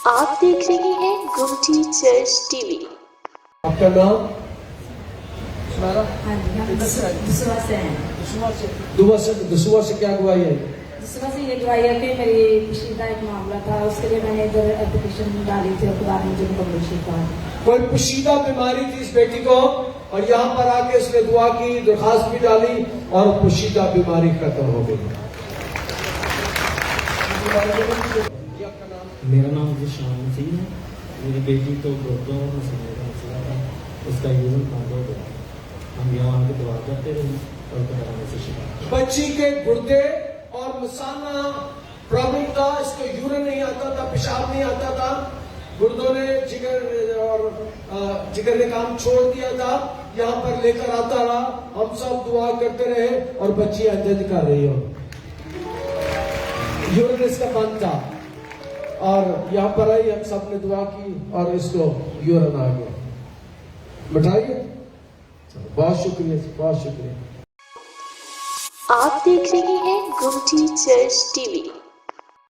आप देख रहे हैं गुमटी चर्च टीवी। आपका नाम? हाँ जी, हम दुसवा से हैं। दुसवा से क्या गवाही है? दुसवा से ये गवाही है कि मेरी पोशीदा एक मामला था, उसके लिए मैंने इधर एप्लीकेशन डाली थी और खुदा ने मुझे कबूल किया। कोई पोशीदा बीमारी थी इस बेटी को और यहाँ पर आके इसने दुआ की, दरखास्त भी डाली और पोशीदा बीमारी खत्म हो गई। मेरा नाम जिशान मसीह है। मेरी बेटी तो गुर्दों और मसाले का मसला था, उसका यूरिन बंद हो गया। हम यहाँ आके दुआ करते रहे और कराने से शिफा। बच्ची के गुर्दे और मसाना प्रॉब्लम था, इसको यूरिन नहीं आता था, पेशाब नहीं आता था, गुर्दों ने जिगर ने काम छोड़ दिया था। यहाँ पर लेकर आता रहा, हम सब दुआ करते रहे और बच्ची अत्यंत कर रही हो। यूरिन इसका बंद था और यहाँ पर आई, हम सब ने दुआ की और इसको यूरिन आ गया। बैठाइए। बहुत शुक्रिया, बहुत शुक्रिया। आप देख रहे हैं गुमटी चर्च टीवी।